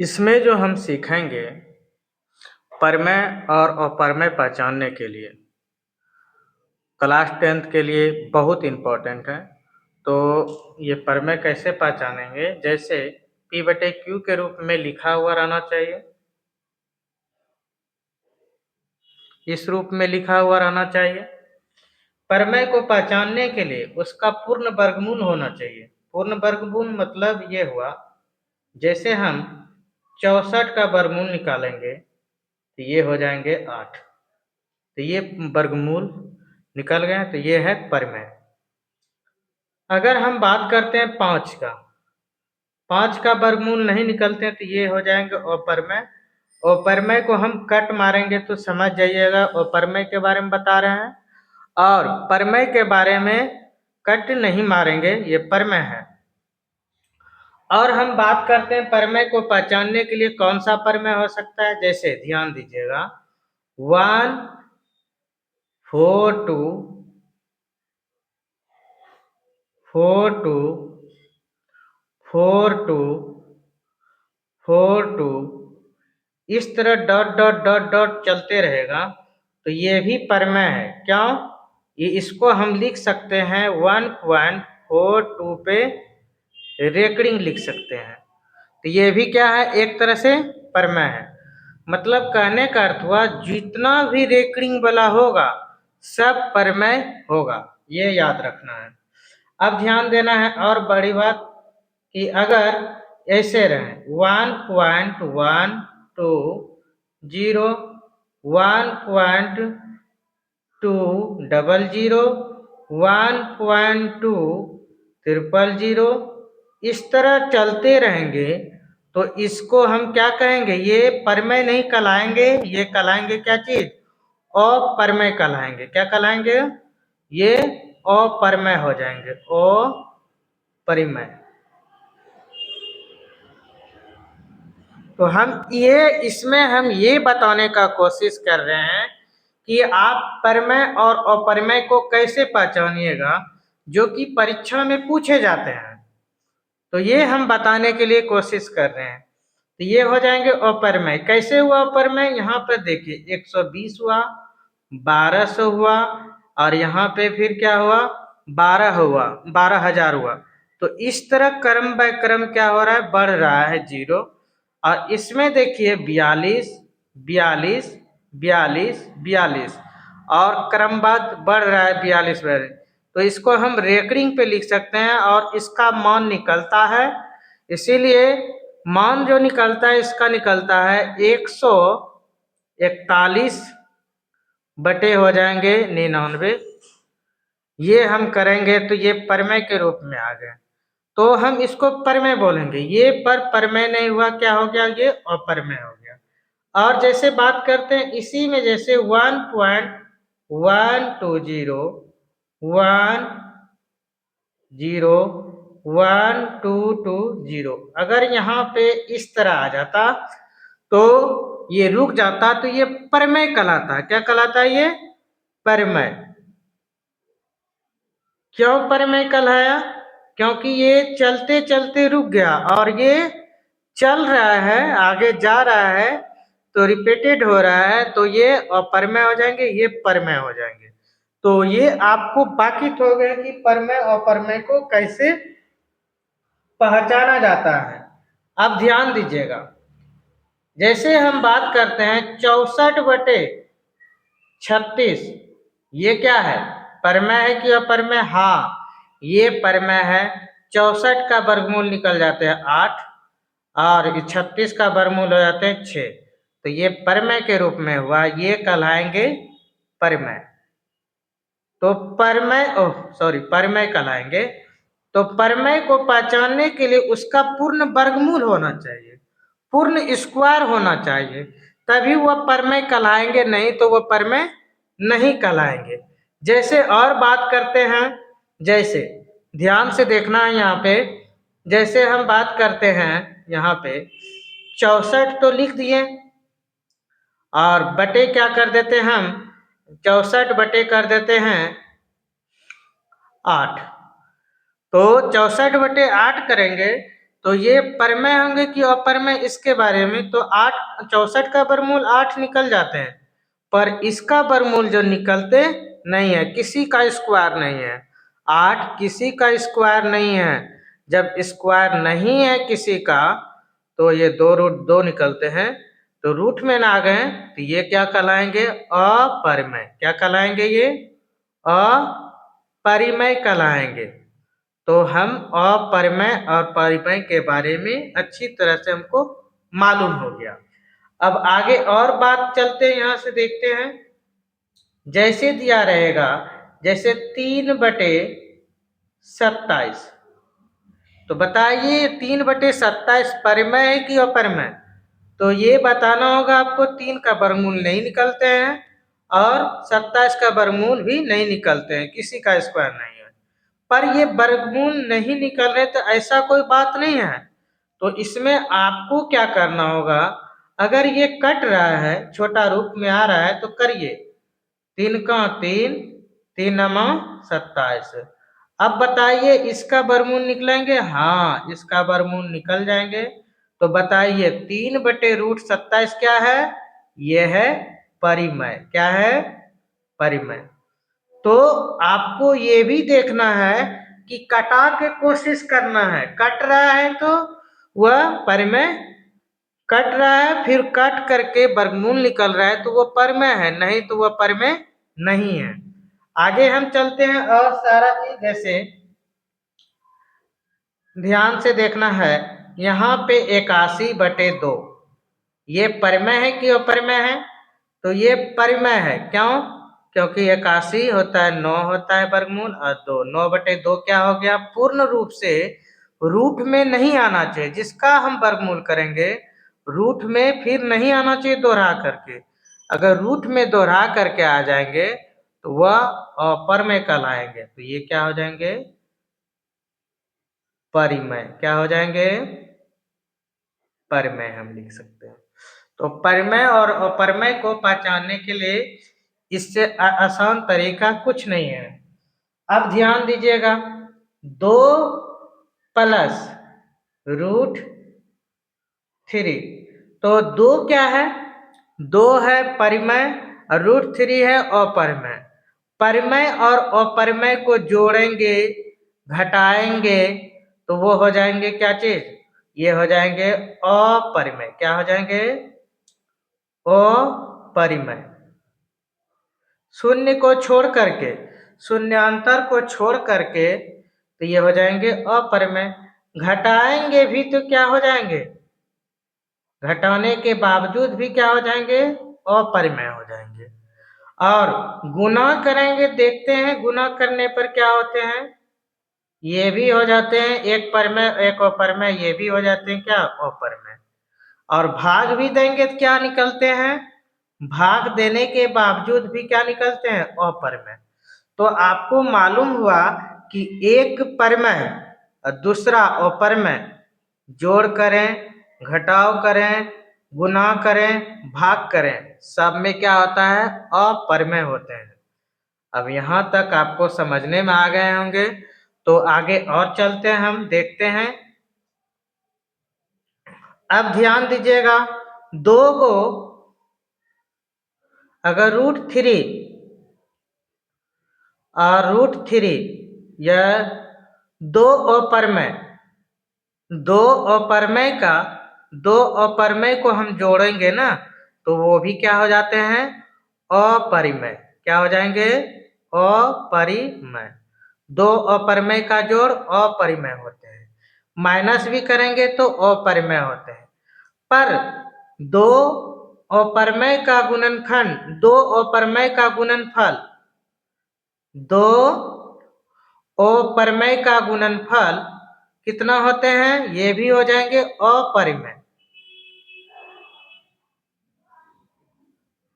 इसमें जो हम सीखेंगे प्रमेय और अपरमेय पहचानने के लिए क्लास 10th के लिए बहुत इम्पोर्टेंट है। तो ये प्रमेय कैसे पहचानेंगे? जैसे P/Q के रूप में लिखा हुआ रहना चाहिए, इस रूप में लिखा हुआ रहना चाहिए। प्रमेय को पहचानने के लिए उसका पूर्ण वर्गमूल होना चाहिए। पूर्ण वर्गमूल मतलब ये हुआ, जैसे हम 64 का वर्गमूल निकालेंगे तो ये हो जाएंगे 8। तो ये वर्गमूल निकल गए, तो ये है प्रमेय। अगर हम बात करते हैं 5 का, 5 का वर्गमूल नहीं निकलते हैं तो ये हो जाएंगे अपरमेय। अपरमेय को हम कट मारेंगे तो समझ जाइएगा अपरमेय के बारे में बता रहे हैं, और प्रमेय के बारे में कट नहीं मारेंगे, ये प्रमेय है। और हम बात करते हैं प्रमेय को पहचानने के लिए कौन सा प्रमेय हो सकता है। जैसे ध्यान दीजिएगा, 1 4 2 4 2 4 2 4 2 इस तरह डॉट डॉट डॉट डॉट चलते रहेगा, तो ये भी प्रमेय है। क्यों? ये इसको हम लिख सकते हैं 1.42 पे रेकरिंग लिख सकते हैं, तो ये भी क्या है, एक तरह से प्रमेय है। मतलब कहने का अर्थ हुआ जितना भी रेकरिंग वाला होगा सब प्रमेय होगा, ये याद रखना है। अब ध्यान देना है और बड़ी बात कि अगर ऐसे रहे 1.120 1.200 1.200 इस तरह चलते रहेंगे तो इसको हम क्या कहेंगे, ये प्रमेय नहीं कहलाएंगे, ये कहलाएंगे क्या चीज, अप्रमेय कहलाएंगे। क्या कहलाएंगे? ये अप्रमेय हो जाएंगे, अपरिमेय। तो इसमें हम ये बताने का कोशिश कर रहे हैं कि आप प्रमेय और अपरिमेय को कैसे पहचानिएगा, जो कि परीक्षा में पूछे जाते हैं। तो ये हम बताने के लिए कोशिश कर रहे हैं। तो ये हो जाएंगे अपरिमेय। कैसे हुआ अपरिमेय? यहाँ पर देखिए 120 हुआ, 1200 हुआ, और यहाँ पे फिर क्या हुआ, 12 हुआ, 12,000 हुआ। तो इस तरह क्रम बाय क्रम क्या हो रहा है, बढ़ रहा है जीरो। और इसमें देखिए 42 42 42 42 और क्रमबद्ध बढ़ रहा है 42 42। तो इसको हम रेकरिंग पे लिख सकते हैं और इसका मान निकलता है, इसीलिए मान जो निकलता है इसका निकलता है 141 बटे हो जाएंगे 99। ये हम करेंगे तो ये प्रमेय के रूप में आ गए, तो हम इसको प्रमेय बोलेंगे। ये पर प्रमेय नहीं हुआ, क्या हो गया, ये अप्रमेय हो गया। और जैसे बात करते हैं इसी में, जैसे 1.120 अगर यहाँ पे इस तरह आ जाता तो ये रुक जाता, तो ये प्रमेय कहलाता। क्या कहलाता है? ये प्रमेय। क्यों प्रमेय कहलाया? क्योंकि ये चलते चलते रुक गया और ये चल रहा है, आगे जा रहा है, तो रिपीटेड हो रहा है, तो ये अप्रमेय हो जाएंगे, ये प्रमेय हो जाएंगे। तो ये आपको वाकिफ हो गया कि प्रमेय और अप्रमेय को कैसे पहचाना जाता है। अब ध्यान दीजिएगा, जैसे हम बात करते हैं 64/36, ये क्या है, प्रमेय है कि अप्रमेय? हाँ, ये प्रमेय है। 64 का वर्गमूल निकल जाते हैं 8 और 36 का वर्गमूल हो जाते हैं 6, तो ये प्रमेय के रूप में हुआ, ये कहलाएंगे प्रमेय। तो प्रमेय कहलाएंगे। तो प्रमेय को पहचानने के लिए उसका पूर्ण वर्गमूल होना चाहिए, पूर्ण स्क्वायर होना चाहिए, तभी वह प्रमेय कहलाएंगे, नहीं तो वह प्रमेय नहीं कहलाएंगे। जैसे और बात करते हैं, जैसे ध्यान से देखना है यहाँ पे, जैसे हम बात करते हैं यहाँ पे 64 तो लिख दिए और बटे क्या कर देते हैं हम, 64 बटे कर देते हैं 8। तो 64/8 करेंगे तो ये परमेय होंगे कि अपरमेय, इसके बारे में तो 8 64 का वर्गमूल 8 निकल जाते हैं, पर इसका वर्गमूल जो निकलते नहीं है, किसी का स्क्वायर नहीं है। 8 किसी का स्क्वायर नहीं है। जब स्क्वायर नहीं है किसी का तो ये 2 रूट 2 निकलते हैं, तो रूट में ना गए तो ये क्या कहलाएंगे? अपरिमेय। क्या कहलाएंगे? ये अपरिमेय कहलाएंगे। तो हम अपरिमेय और परिमेय के बारे में अच्छी तरह से हमको मालूम हो गया। अब आगे और बात चलते हैं, यहाँ से देखते हैं। जैसे दिया रहेगा, जैसे 3/27, तो बताइए 3/27 परिमेय है कि अपरिमेय? तो ये बताना होगा आपको। 3 का वर्गमूल नहीं निकलते हैं और 27 का वर्गमूल भी नहीं निकलते हैं, किसी का स्क्वायर नहीं है। पर ये वर्गमूल नहीं निकल रहे तो ऐसा कोई बात नहीं है। तो इसमें आपको क्या करना होगा, अगर ये कट रहा है, छोटा रूप में आ रहा है, तो करिए 3 का 3, 3 नमा 27। अब बताइए इसका वर्गमूल निकलेंगे? हाँ, इसका वर्गमूल निकल जाएंगे। तो बताइए 3/√27 क्या है? ये है परिमेय। क्या है? परिमेय। तो आपको ये भी देखना है कि कटा के कोशिश करना है। कट रहा है तो वह परिमेय कट रहा है, फिर कट करके वर्गमूल निकल रहा है तो वो परिमेय है, नहीं तो वह परिमेय नहीं है। आगे हम चलते हैं और सारा चीज जैसे ध्यान से देखना है। यहाँ पे 81/2 ये परिमेय है कि अपरिमेय है? तो ये परिमेय है। क्यों? क्योंकि 81 होता है 9 होता है वर्गमूल और 2, 9/2 क्या हो गया? पूर्ण रूप से रूट में नहीं आना चाहिए। जिसका हम वर्गमूल करेंगे रूट में फिर नहीं आना चाहिए दोहरा करके। अगर रूट में दोहरा करके आ जाएंगे तो वह अपरिमेय कहलाएंगे। तो ये क्या हो जाएंगे? परिमेय। क्या हो जाएंगे? परिमेय हम लिख सकते हैं। तो परिमेय और अपरिमेय को पहचानने के लिए इससे आसान तरीका कुछ नहीं है। अब ध्यान दीजिएगा, 2 प्लस √3, तो 2 क्या है? 2 है परिमेय और √3 है अपरिमेय। परिमेय और अपरिमेय को जोड़ेंगे, घटाएंगे, तो वो हो जाएंगे क्या चीज? ये हो जाएंगे अपरिमेय। क्या हो जाएंगे? अपरिमेय। शून्य को छोड़ करके, शून्यांतर को छोड़ करके, तो ये हो जाएंगे अपरिमेय। घटाएंगे भी तो क्या हो जाएंगे? घटाने के बावजूद भी क्या हो जाएंगे? अपरिमेय हो जाएंगे। और गुना करेंगे, देखते हैं गुना करने पर क्या होते हैं। ये भी हो जाते हैं, एक परिमेय एक अपरिमेय, ये भी हो जाते हैं क्या? अपरिमेय। और भाग भी देंगे तो क्या निकलते हैं? भाग देने के बावजूद भी क्या निकलते हैं? अपरिमेय। तो आपको मालूम हुआ कि एक परिमेय और दूसरा अपरिमेय जोड़ करें, घटाव करें, गुना करें, भाग करें, सब में क्या होता है? अपरिमेय होते हैं। अब यहाँ तक आपको समझने में आ गए होंगे। तो आगे और चलते हैं, हम देखते हैं। अब ध्यान दीजिएगा, 2 को अगर √3 और √3 या 2 अपरिमेय, 2 अपरिमेय का 2 अपरिमेय को हम जोड़ेंगे ना, तो वो भी क्या हो जाते हैं? अपरिमेय। क्या हो जाएंगे? अपरिमेय। 2 अपरिमेय का जोड़ अपरिमेय होते हैं। माइनस भी करेंगे तो अपरिमेय होते हैं। पर 2 अपरिमेय का गुणनखंड, 2 अपरिमेय का गुणनफल, 2 अपरिमेय का गुणनफल कितना होते हैं? ये भी हो जाएंगे अपरिमेय।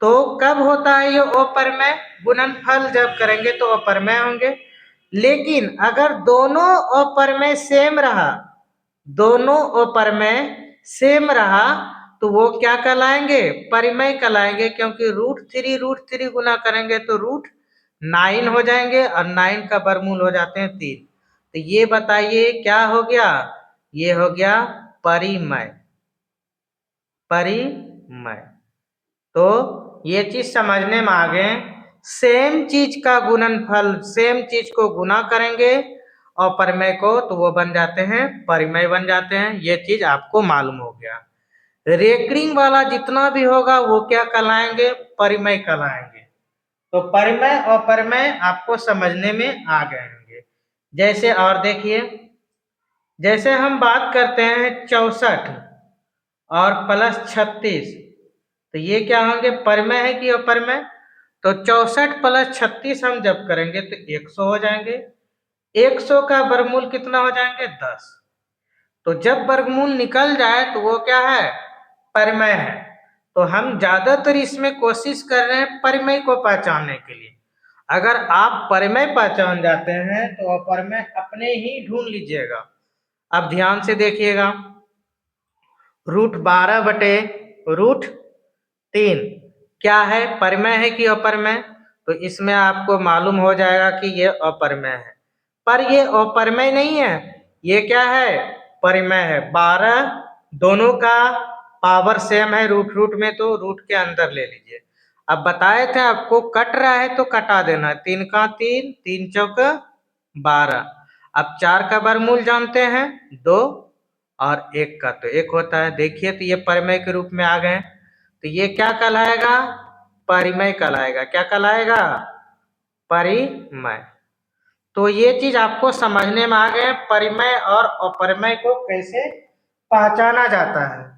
तो कब होता है ये अपरिमेय? गुणनफल जब करेंगे तो अपरिमेय होंगे। लेकिन अगर दोनों अपरिमेय सेम रहा, दोनों अपरिमेय सेम रहा, तो वो क्या कहलाएंगे? परिमेय कहलाएंगे। क्योंकि √3 गुना करेंगे तो √9 हो जाएंगे और 9 का वर्गमूल हो जाते हैं 3। तो ये बताइए क्या हो गया? ये हो गया परिमेय। परिमेय। तो ये चीज समझने में आ गए। सेम चीज का गुणनफल, सेम चीज को गुना करेंगे अपरिमेय को तो वो बन जाते हैं परिमेय बन जाते हैं। ये चीज आपको मालूम हो गया। रेकरिंग वाला जितना भी होगा वो क्या कहलाएंगे? परिमेय कहलाएंगे। तो परिमेय और अपरिमेय आपको समझने में आ गए होंगे। जैसे और देखिए, जैसे हम बात करते हैं 64 और प्लस 36, तो ये क्या होंगे? परिमेय है कि अपरिमेय? तो 64 प्लस 36 हम जब करेंगे तो 100 हो जाएंगे। 100 का वर्गमूल कितना हो जाएंगे? 10। तो जब वर्गमूल निकल जाए तो वो क्या है? परिमेय है। तो हम ज्यादातर इसमें कोशिश कर रहे हैं परिमेय को पहचानने के लिए। अगर आप परिमेय पहचान जाते हैं तो अपरिमेय अपने ही ढूंढ लीजिएगा। अब ध्यान से देखिएगा, √12/√3 क्या है? परिमेय है कि अपरिमेय? तो इसमें आपको मालूम हो जाएगा कि ये अपरिमेय है। पर ये अपरिमेय नहीं है, ये क्या है? परिमेय है। 12 दोनों का पावर सेम है रूट रूट में, तो रूट के अंदर ले लीजिए। अब बताए थे आपको कट रहा है तो कटा देना। 3 का 3, 3 चौका 12। अब 4 का वर्गमूल जानते हैं 2 और 1 का तो 1 होता है। देखिए तो ये परिमेय के रूप में आ गए। तो ये क्या कहलाएगा? परिमेय कहलाएगा। क्या कहलाएगा? परिमेय। तो ये चीज आपको समझने में आ गए परिमेय और अपरिमेय को कैसे पहचाना जाता है।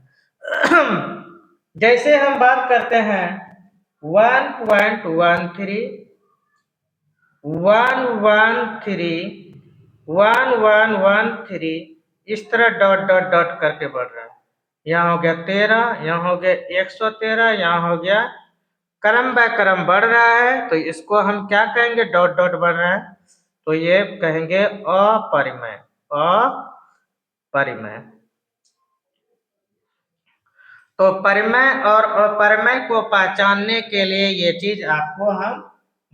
जैसे हम बात करते हैं 1.13, 1113 इस तरह डॉट डॉट डॉट करके बढ़ रहा है। यहाँ हो गया 13, यहाँ हो गया 113, यहाँ हो गया क्रम बाय क्रम बढ़ रहा है। तो इसको हम क्या कहेंगे? डॉट डॉट बढ़ रहा है तो ये कहेंगे अपरिमेय। अपरिमेय। तो परिमेय और अपरिमेय को पहचानने के लिए ये चीज आपको हम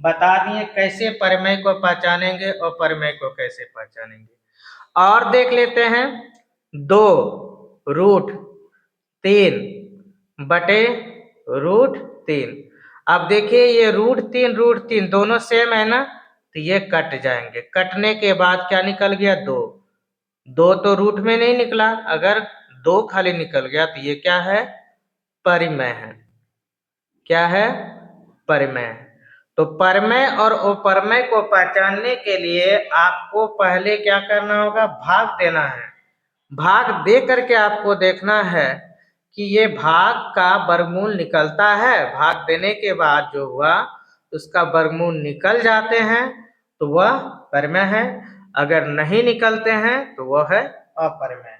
बता दिए, कैसे परिमेय को पहचानेंगे और अपरिमेय को कैसे पहचानेंगे। और देख लेते हैं 2√3/√3। अब देखिए ये √3 दोनों सेम है ना, तो ये कट जाएंगे। कटने के बाद क्या निकल गया? 2। 2 तो रूट में नहीं निकला, अगर 2 खाली निकल गया तो ये क्या है? परिमेय है। क्या है? परिमेय है। तो परिमेय और अपरिमेय को पहचानने के लिए आपको पहले क्या करना होगा? भाग देना है। भाग दे करके आपको देखना है कि ये भाग का वर्गमूल निकलता है। भाग देने के बाद जो हुआ उसका वर्गमूल निकल जाते हैं तो वह परिमेय है, अगर नहीं निकलते हैं तो वह है अपरिमेय।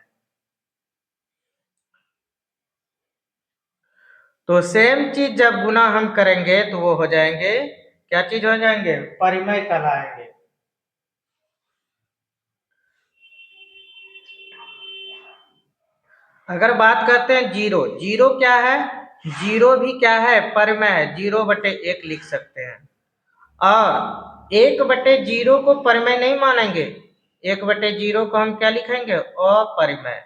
तो सेम चीज जब गुना हम करेंगे तो वो हो जाएंगे, क्या चीज हो जाएंगे? परिमेय कहलाएंगे। अगर बात करते हैं जीरो, जीरो क्या है? जीरो भी क्या है? परिमेय है। 0/1 लिख सकते हैं। और 1/0 को परिमेय नहीं मानेंगे। 1/0 को हम क्या लिखेंगे? अपरिमेय।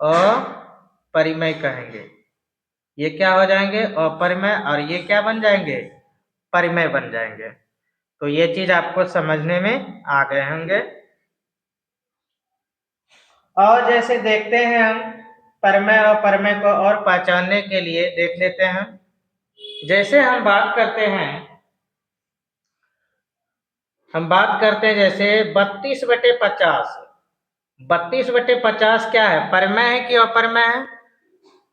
अपरिमेय कहेंगे। ये क्या हो जाएंगे? अपरिमेय। और ये क्या बन जाएंगे? परिमेय बन जाएंगे। तो ये चीज आपको समझने में आ गए होंगे। और जैसे देखते हैं हम परिमेय और अपरिमेय को और पहचानने के लिए देख लेते हैं। जैसे हम बात करते हैं जैसे 32/50। 32/50 क्या है? परिमेय है कि अपरिमेय है?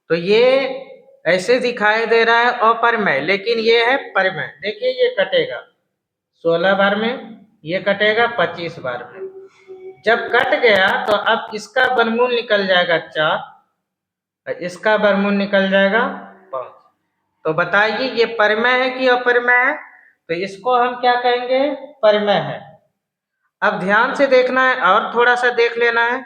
तो ये ऐसे दिखाई दे रहा है अपरिमेय, लेकिन ये है परिमेय। देखिए ये कटेगा 16 बार में, ये कटेगा 25 बार में। जब कट गया तो अब इसका वर्गमूल निकल जाएगा 4, इसका वर्गमूल निकल जाएगा 5। तो बताइए ये परिमेय है कि अपरिमेय है? तो इसको हम क्या कहेंगे? परिमेय है। अब ध्यान से देखना है और थोड़ा सा देख लेना है।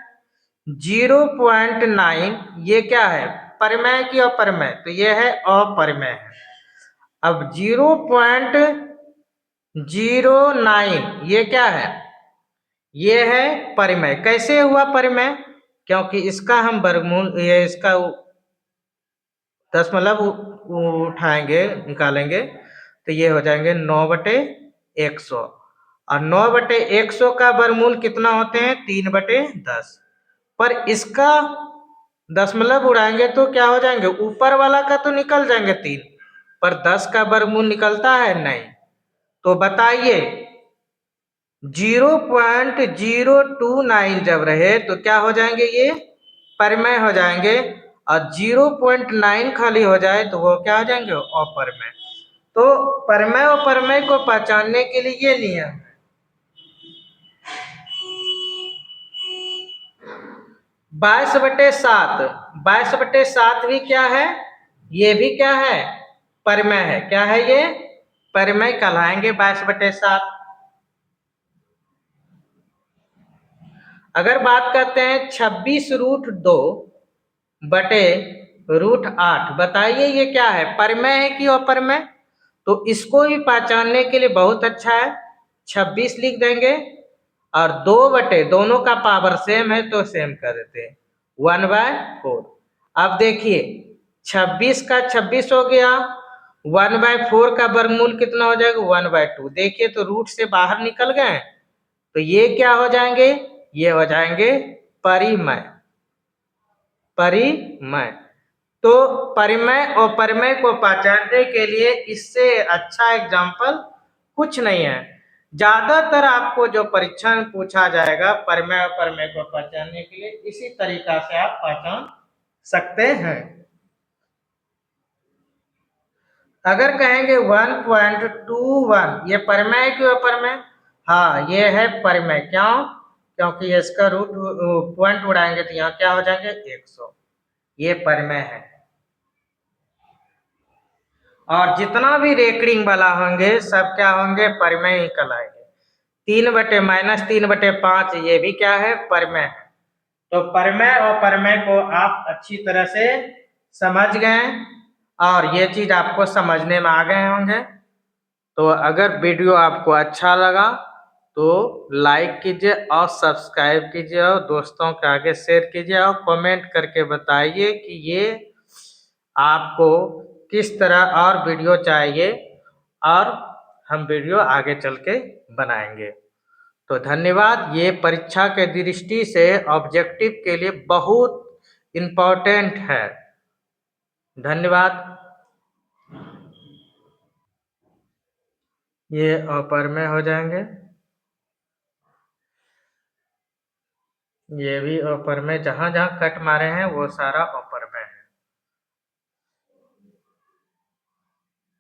0.9 ये क्या है? परिमेय की अपरिमेय? तो ये है अपरिमेय है। अब 0.09 ये क्या है? ये है परिमेय। कैसे हुआ परिमेय? क्योंकि इसका हम वर्गमूल ये इसका दशमलव उठाएंगे निकालेंगे तो ये हो जाएंगे 9/100 और 9/100 का वर्गमूल कितना होते हैं 3/10। पर इसका दशमलव उड़ाएंगे तो क्या हो जाएंगे ऊपर वाला का तो निकल जाएंगे 3 पर 10 का वर्गमूल निकलता है नहीं। तो बताइए 0.029 जब रहे तो क्या हो जाएंगे ये परिमेय हो जाएंगे और 0.9 खाली हो जाए तो वो क्या हो जाएंगे अपरिमेय। तो परिमेय और परिमेय को पहचानने के लिए ये नियम है 22/7 22/7 भी क्या है ये भी क्या है परिमेय है। क्या है ये परिमेय कहलाएंगे 22/7। अगर बात करते हैं 26√2/8 बताइए ये क्या है परिमेय है कि अपरिमेय। तो इसको भी पहचानने के लिए बहुत अच्छा है 26 लिख देंगे और 2 दोनों का पावर सेम है तो सेम कर देते हैं 1/4। अब देखिए 26 का 26 हो गया 1/4 का वर्गमूल कितना हो जाएगा 1/2। देखिए तो रूट से बाहर निकल गए तो ये क्या हो जाएंगे ये हो जाएंगे परिमेय। परिमेय तो परिमेय और परिमेय को पहचानने के लिए इससे अच्छा एग्जाम्पल कुछ नहीं है। ज्यादातर आपको जो परीक्षा में पूछा जाएगा परिमेय और परिमेय को पहचानने के लिए इसी तरीका से आप पहचान सकते हैं। अगर कहेंगे 1.21 ये परिमेय है कि अपरिमेय। हाँ ये है परिमेय क्यों क्योंकि इसका रूट पॉइंट उड़ाएंगे तो यहाँ क्या हो जाएंगे 100 ये परिमेय है। और जितना भी रेकरिंग वाला होंगे सब क्या होंगे परिमेय ही कहलाएंगे। 3/-3/5 ये भी क्या है परिमेय है। तो परिमेय और परिमेय को आप अच्छी तरह से समझ गए और ये चीज आपको समझने में आ गए होंगे। तो अगर वीडियो आपको अच्छा लगा तो लाइक कीजिए और सब्सक्राइब कीजिए और दोस्तों के आगे शेयर कीजिए और कमेंट करके बताइए कि ये आपको किस तरह और वीडियो चाहिए और हम वीडियो आगे चल के बनाएंगे। तो धन्यवाद। ये परीक्षा के दृष्टि से ऑब्जेक्टिव के लिए बहुत इम्पोर्टेंट है। धन्यवाद। ये अपरिमेय हो जाएंगे ये भी अपरिमेय जहाँ जहाँ कट मारे हैं वो सारा अपरिमेय